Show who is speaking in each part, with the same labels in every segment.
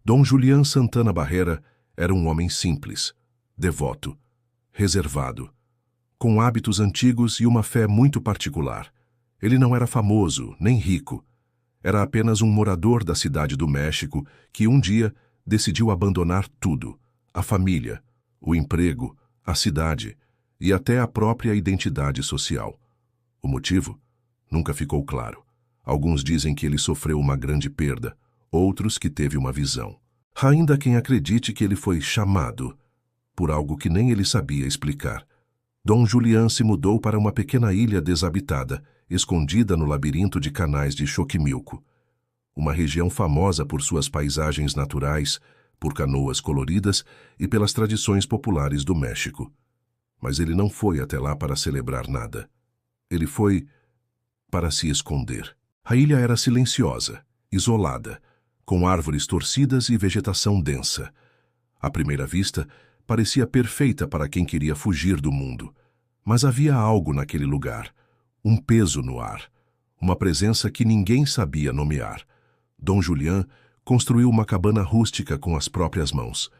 Speaker 1: Dom Julián Santana Barrera era um homem simples, devoto, reservado, com hábitos antigos e uma fé muito particular. Ele não era famoso, nem rico. Era apenas um morador da cidade do México que um dia decidiu abandonar tudo: a família, o emprego, a cidade e até a própria identidade social. O motivo nunca ficou claro. Alguns dizem que ele sofreu uma grande perda, outros que teve uma visão. Há ainda quem acredite que ele foi chamado por algo que nem ele sabia explicar. Dom Julián se mudou para uma pequena ilha desabitada, escondida no labirinto de canais de Xochimilco, uma região famosa por suas paisagens naturais, por canoas coloridas e pelas tradições populares do México. Mas ele não foi até lá para celebrar nada. Ele foi para se esconder. A ilha era silenciosa, isolada, com árvores torcidas e vegetação densa. À primeira vista, parecia perfeita para quem queria fugir do mundo. Mas havia algo naquele lugar, um peso no ar, uma presença que ninguém sabia nomear. Dom Julián construiu uma cabana rústica com as próprias mãos.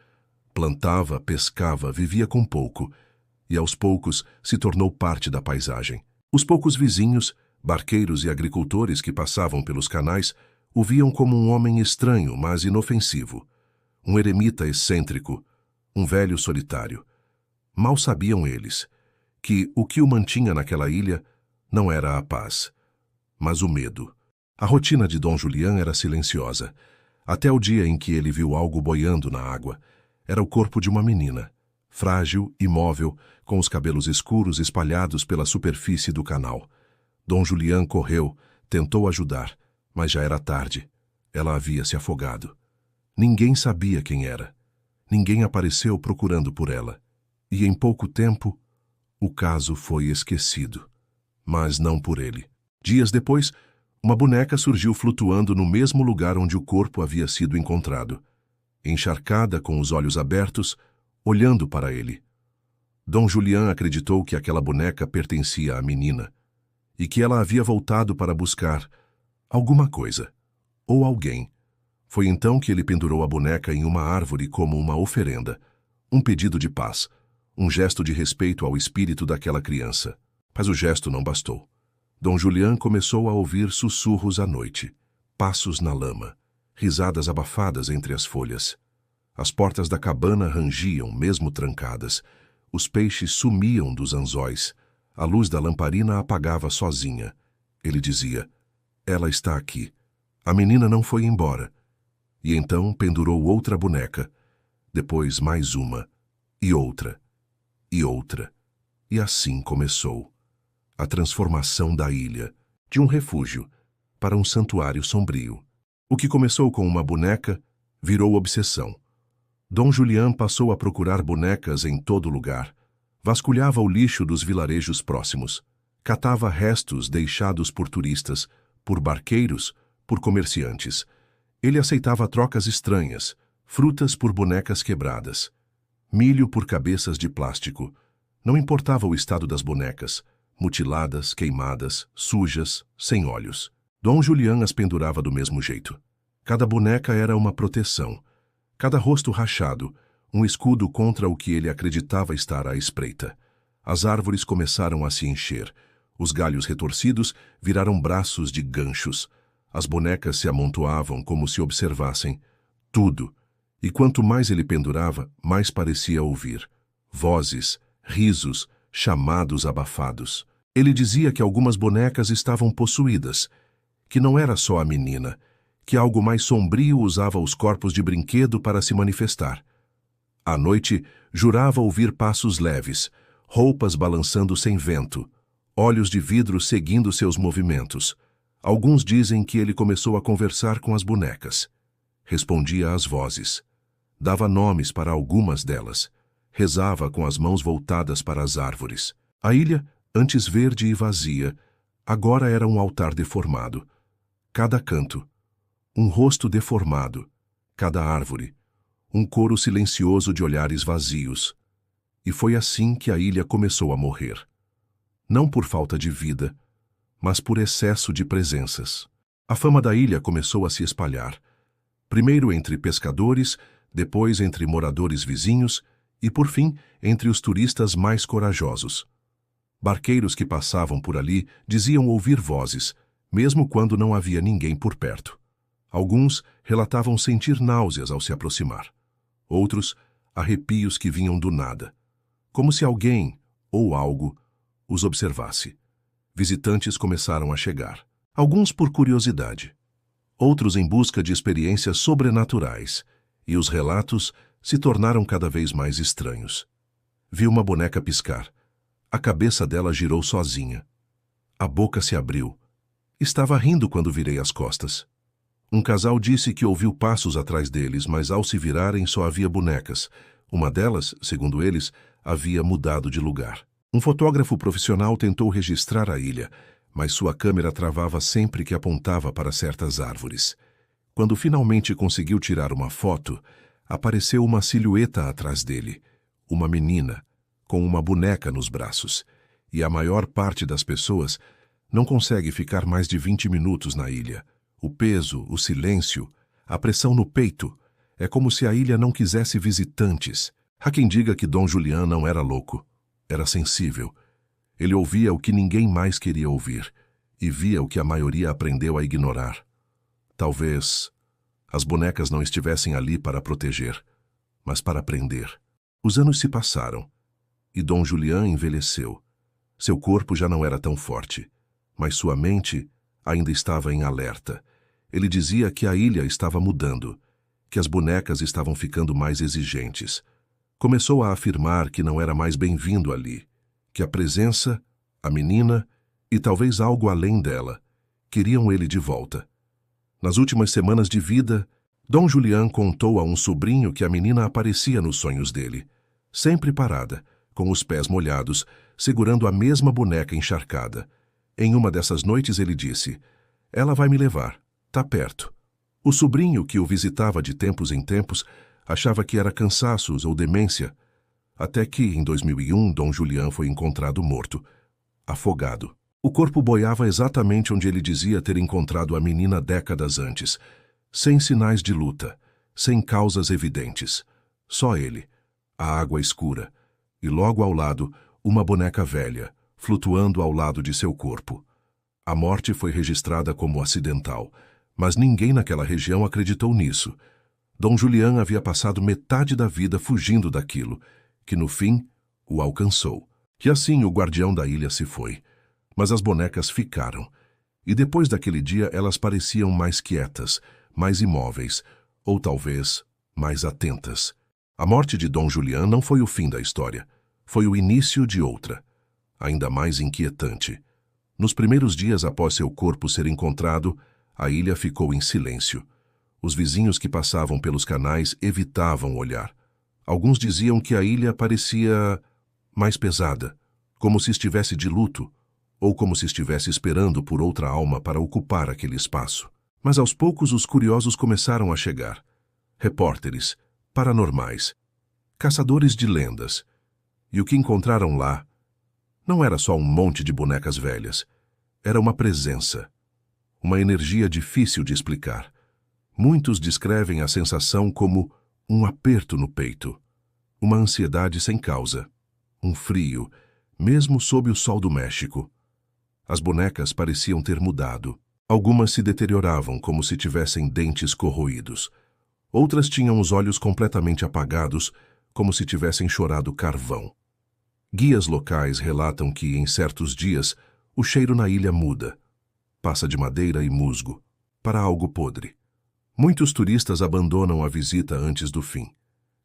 Speaker 1: Plantava, pescava, vivia com pouco, e aos poucos se tornou parte da paisagem. Os poucos vizinhos, barqueiros e agricultores que passavam pelos canais o viam como um homem estranho, mas inofensivo, um eremita excêntrico, um velho solitário. Mal sabiam eles que o que o mantinha naquela ilha não era a paz, mas o medo. A rotina de Dom Julián era silenciosa, até o dia em que ele viu algo boiando na água. Era o corpo de uma menina, frágil, imóvel, com os cabelos escuros espalhados pela superfície do canal. Dom Julián correu, tentou ajudar, mas já era tarde. Ela havia se afogado. Ninguém sabia quem era. Ninguém apareceu procurando por ela. E em pouco tempo, o caso foi esquecido. Mas não por ele. Dias depois, uma boneca surgiu flutuando no mesmo lugar onde o corpo havia sido encontrado, encharcada, com os olhos abertos, olhando para ele. Dom Julián acreditou que aquela boneca pertencia à menina e que ela havia voltado para buscar alguma coisa ou alguém. Foi então que ele pendurou a boneca em uma árvore como uma oferenda, um pedido de paz, um gesto de respeito ao espírito daquela criança. Mas o gesto não bastou. Dom Julián começou a ouvir sussurros à noite, passos na lama, risadas abafadas entre as folhas. As portas da cabana rangiam, mesmo trancadas. Os peixes sumiam dos anzóis. A luz da lamparina apagava sozinha. Ele dizia: "Ela está aqui. A menina não foi embora." E então pendurou outra boneca, depois mais uma, e outra, e outra. E assim começou a transformação da ilha, de um refúgio para um santuário sombrio. O que começou com uma boneca virou obsessão. Dom Julián passou a procurar bonecas em todo lugar. Vasculhava o lixo dos vilarejos próximos. Catava restos deixados por turistas, por barqueiros, por comerciantes. Ele aceitava trocas estranhas, frutas por bonecas quebradas, milho por cabeças de plástico. Não importava o estado das bonecas, mutiladas, queimadas, sujas, sem olhos. Dom Julián as pendurava do mesmo jeito. Cada boneca era uma proteção, cada rosto rachado, um escudo contra o que ele acreditava estar à espreita. As árvores começaram a se encher. Os galhos retorcidos viraram braços de ganchos. As bonecas se amontoavam como se observassem tudo. E quanto mais ele pendurava, mais parecia ouvir vozes, risos, chamados abafados. Ele dizia que algumas bonecas estavam possuídas, que não era só a menina, que algo mais sombrio usava os corpos de brinquedo para se manifestar. À noite, jurava ouvir passos leves, roupas balançando sem vento, olhos de vidro seguindo seus movimentos. Alguns dizem que ele começou a conversar com as bonecas. Respondia às vozes. Dava nomes para algumas delas. Rezava com as mãos voltadas para as árvores. A ilha, antes verde e vazia, agora era um altar deformado. Cada canto, um rosto deformado. Cada árvore, um coro silencioso de olhares vazios. E foi assim que a ilha começou a morrer. Não por falta de vida, mas por excesso de presenças. A fama da ilha começou a se espalhar. Primeiro entre pescadores, depois entre moradores vizinhos e, por fim, entre os turistas mais corajosos. Barqueiros que passavam por ali diziam ouvir vozes, mesmo quando não havia ninguém por perto. Alguns relatavam sentir náuseas ao se aproximar. Outros, arrepios que vinham do nada, como se alguém, ou algo, os observasse. Visitantes começaram a chegar, alguns por curiosidade, outros em busca de experiências sobrenaturais, e os relatos se tornaram cada vez mais estranhos. Vi uma boneca piscar. A cabeça dela girou sozinha. A boca se abriu. Estava rindo quando virei as costas. Um casal disse que ouviu passos atrás deles, mas ao se virarem só havia bonecas. Uma delas, segundo eles, havia mudado de lugar. Um fotógrafo profissional tentou registrar a ilha, mas sua câmera travava sempre que apontava para certas árvores. Quando finalmente conseguiu tirar uma foto, apareceu uma silhueta atrás dele, uma menina, com uma boneca nos braços, e a maior parte das pessoas não consegue ficar mais de 20 minutos na ilha. O peso, o silêncio, a pressão no peito, é como se a ilha não quisesse visitantes. Há quem diga que Dom Julián não era louco, era sensível. Ele ouvia o que ninguém mais queria ouvir, e via o que a maioria aprendeu a ignorar. Talvez as bonecas não estivessem ali para proteger, mas para aprender. Os anos se passaram, e Dom Julián envelheceu. Seu corpo já não era tão forte, mas sua mente ainda estava em alerta. Ele dizia que a ilha estava mudando, que as bonecas estavam ficando mais exigentes. Começou a afirmar que não era mais bem-vindo ali, que a presença, a menina e talvez algo além dela queriam ele de volta. Nas últimas semanas de vida, Dom Julián contou a um sobrinho que a menina aparecia nos sonhos dele, sempre parada, com os pés molhados, segurando a mesma boneca encharcada. Em uma dessas noites ele disse: "Ela vai me levar, tá perto." O sobrinho, que o visitava de tempos em tempos, achava que era cansaços ou demência, até que, em 2001, Dom Julián foi encontrado morto, afogado. O corpo boiava exatamente onde ele dizia ter encontrado a menina décadas antes, sem sinais de luta, sem causas evidentes. Só ele, a água escura, e logo ao lado, uma boneca velha, flutuando ao lado de seu corpo. A morte foi registrada como acidental, mas ninguém naquela região acreditou nisso. Dom Julián havia passado metade da vida fugindo daquilo, que no fim o alcançou. E assim o guardião da ilha se foi. Mas as bonecas ficaram. E depois daquele dia elas pareciam mais quietas, mais imóveis, ou talvez mais atentas. A morte de Dom Julián não foi o fim da história. Foi o início de outra, ainda mais inquietante. Nos primeiros dias após seu corpo ser encontrado, a ilha ficou em silêncio. Os vizinhos que passavam pelos canais evitavam olhar. Alguns diziam que a ilha parecia mais pesada, como se estivesse de luto, ou como se estivesse esperando por outra alma para ocupar aquele espaço. Mas aos poucos os curiosos começaram a chegar. Repórteres, paranormais, caçadores de lendas. E o que encontraram lá não era só um monte de bonecas velhas. Era uma presença, uma energia difícil de explicar. Muitos descrevem a sensação como um aperto no peito, uma ansiedade sem causa, um frio, mesmo sob o sol do México. As bonecas pareciam ter mudado. Algumas se deterioravam como se tivessem dentes corroídos. Outras tinham os olhos completamente apagados, como se tivessem chorado carvão. Guias locais relatam que, em certos dias, o cheiro na ilha muda. Passa de madeira e musgo para algo podre. Muitos turistas abandonam a visita antes do fim.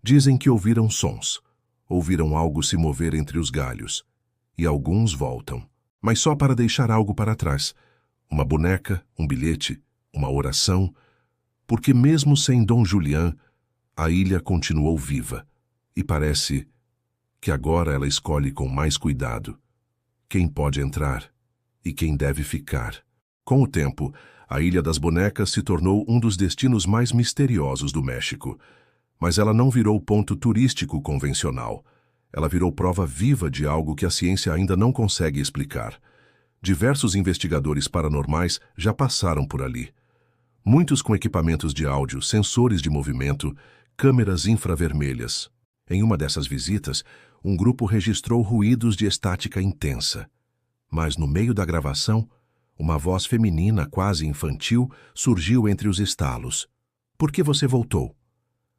Speaker 1: Dizem que ouviram sons, ouviram algo se mover entre os galhos. E alguns voltam, mas só para deixar algo para trás. Uma boneca, um bilhete, uma oração. Porque mesmo sem Dom Julián, a ilha continuou viva. E parece que agora ela escolhe com mais cuidado quem pode entrar e quem deve ficar. Com o tempo, a Ilha das Bonecas se tornou um dos destinos mais misteriosos do México. Mas ela não virou ponto turístico convencional. Ela virou prova viva de algo que a ciência ainda não consegue explicar. Diversos investigadores paranormais já passaram por ali. Muitos com equipamentos de áudio, sensores de movimento, câmeras infravermelhas. Em uma dessas visitas, um grupo registrou ruídos de estática intensa. Mas no meio da gravação, uma voz feminina quase infantil surgiu entre os estalos. Por que você voltou?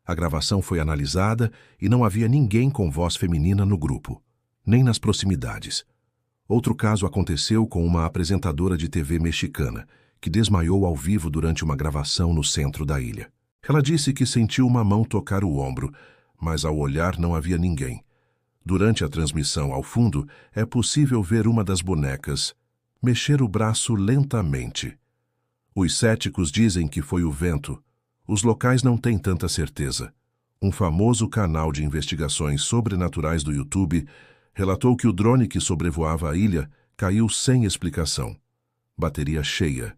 Speaker 1: A gravação foi analisada e não havia ninguém com voz feminina no grupo, nem nas proximidades. Outro caso aconteceu com uma apresentadora de TV mexicana, que desmaiou ao vivo durante uma gravação no centro da ilha. Ela disse que sentiu uma mão tocar o ombro, mas ao olhar não havia ninguém. Durante a transmissão ao fundo, é possível ver uma das bonecas mexer o braço lentamente. Os céticos dizem que foi o vento. Os locais não têm tanta certeza. Um famoso canal de investigações sobrenaturais do YouTube relatou que o drone que sobrevoava a ilha caiu sem explicação. Bateria cheia,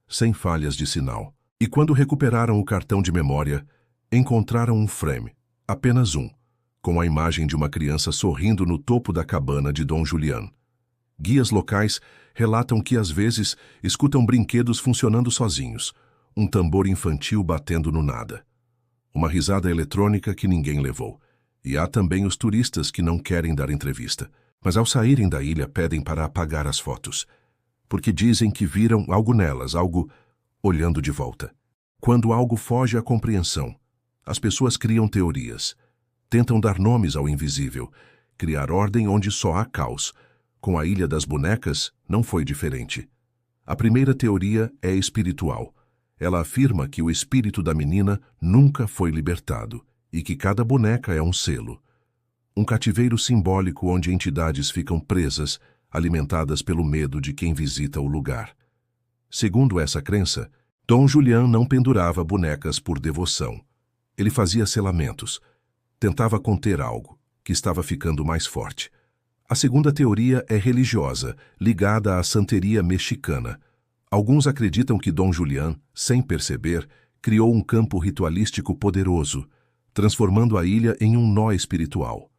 Speaker 1: sem falhas de sinal. E quando recuperaram o cartão de memória, encontraram um frame, apenas um, com a imagem de uma criança sorrindo no topo da cabana de Dom Julián. Guias locais relatam que, às vezes, escutam brinquedos funcionando sozinhos, um tambor infantil batendo no nada. Uma risada eletrônica que ninguém levou. E há também os turistas que não querem dar entrevista, mas ao saírem da ilha pedem para apagar as fotos, porque dizem que viram algo nelas, algo olhando de volta. Quando algo foge à compreensão, as pessoas criam teorias, tentam dar nomes ao invisível, criar ordem onde só há caos. Com a Ilha das Bonecas, não foi diferente. A primeira teoria é espiritual. Ela afirma que o espírito da menina nunca foi libertado e que cada boneca é um selo. Um cativeiro simbólico onde entidades ficam presas, alimentadas pelo medo de quem visita o lugar. Segundo essa crença, Dom Julián não pendurava bonecas por devoção. Ele fazia selamentos. Tentava conter algo, que estava ficando mais forte. A segunda teoria é religiosa, ligada à santeria mexicana. Alguns acreditam que Dom Julián, sem perceber, criou um campo ritualístico poderoso, transformando a ilha em um nó espiritual.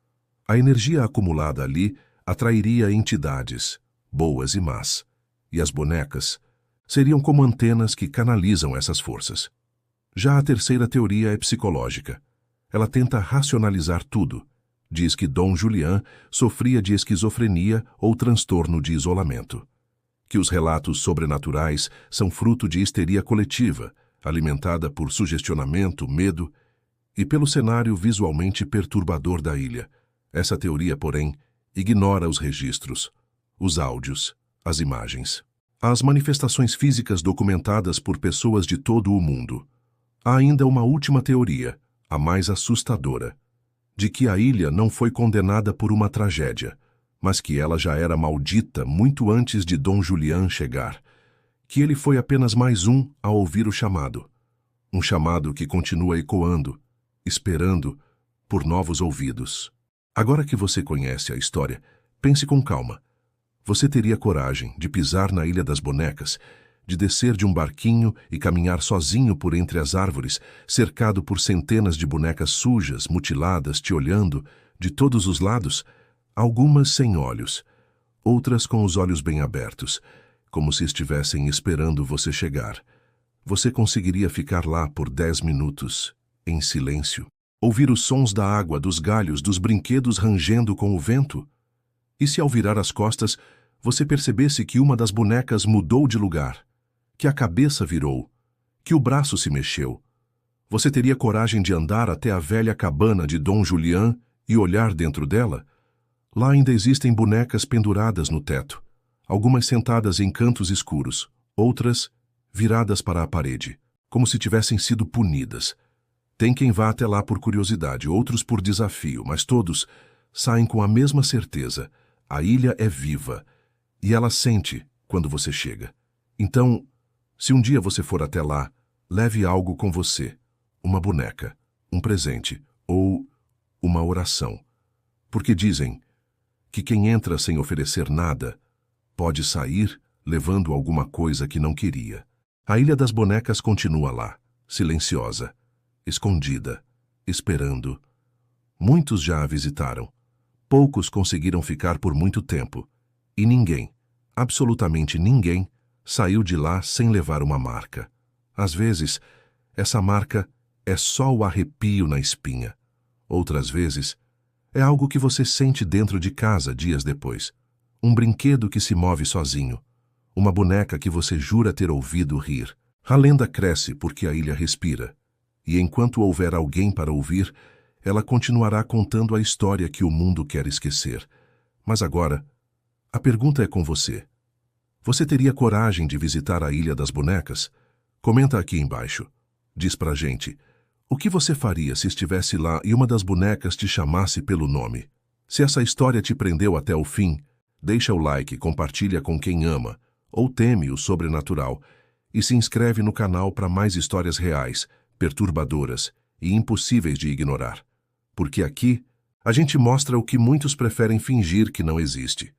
Speaker 1: A energia acumulada ali atrairia entidades, boas e más, e as bonecas seriam como antenas que canalizam essas forças. Já a terceira teoria é psicológica. Ela tenta racionalizar tudo. Diz que Dom Julián sofria de esquizofrenia ou transtorno de isolamento. Que os relatos sobrenaturais são fruto de histeria coletiva, alimentada por sugestionamento, medo e pelo cenário visualmente perturbador da ilha. Essa teoria, porém, ignora os registros, os áudios, as imagens. As manifestações físicas documentadas por pessoas de todo o mundo. Há ainda uma última teoria, a mais assustadora, de que a ilha não foi condenada por uma tragédia, mas que ela já era maldita muito antes de Dom Julián chegar, que ele foi apenas mais um a ouvir o chamado. Um chamado que continua ecoando, esperando por novos ouvidos. Agora que você conhece a história, pense com calma. Você teria coragem de pisar na Ilha das Bonecas, de descer de um barquinho e caminhar sozinho por entre as árvores, cercado por centenas de bonecas sujas, mutiladas, te olhando de todos os lados, algumas sem olhos, outras com os olhos bem abertos, como se estivessem esperando você chegar. Você conseguiria ficar lá por 10 minutos, em silêncio, ouvir os sons da água, dos galhos, dos brinquedos rangendo com o vento? E se ao virar as costas, você percebesse que uma das bonecas mudou de lugar, que a cabeça virou, que o braço se mexeu? Você teria coragem de andar até a velha cabana de Dom Julián e olhar dentro dela? Lá ainda existem bonecas penduradas no teto, algumas sentadas em cantos escuros, outras viradas para a parede, como se tivessem sido punidas. Tem quem vá até lá por curiosidade, outros por desafio, mas todos saem com a mesma certeza. A ilha é viva, e ela sente quando você chega. Então, se um dia você for até lá, leve algo com você, uma boneca, um presente ou uma oração. Porque dizem que quem entra sem oferecer nada pode sair levando alguma coisa que não queria. A Ilha das Bonecas continua lá, silenciosa, escondida, esperando. Muitos já a visitaram. Poucos conseguiram ficar por muito tempo. E ninguém, absolutamente ninguém, saiu de lá sem levar uma marca. Às vezes, essa marca é só o arrepio na espinha. Outras vezes, é algo que você sente dentro de casa dias depois. Um brinquedo que se move sozinho. Uma boneca que você jura ter ouvido rir. A lenda cresce porque a ilha respira. E enquanto houver alguém para ouvir, ela continuará contando a história que o mundo quer esquecer. Mas agora, a pergunta é com você. Você teria coragem de visitar a Ilha das Bonecas? Comenta aqui embaixo. Diz pra gente, o que você faria se estivesse lá e uma das bonecas te chamasse pelo nome? Se essa história te prendeu até o fim, deixa o like, compartilha com quem ama ou teme o sobrenatural e se inscreve no canal para mais histórias reais, perturbadoras e impossíveis de ignorar. Porque aqui, a gente mostra o que muitos preferem fingir que não existe.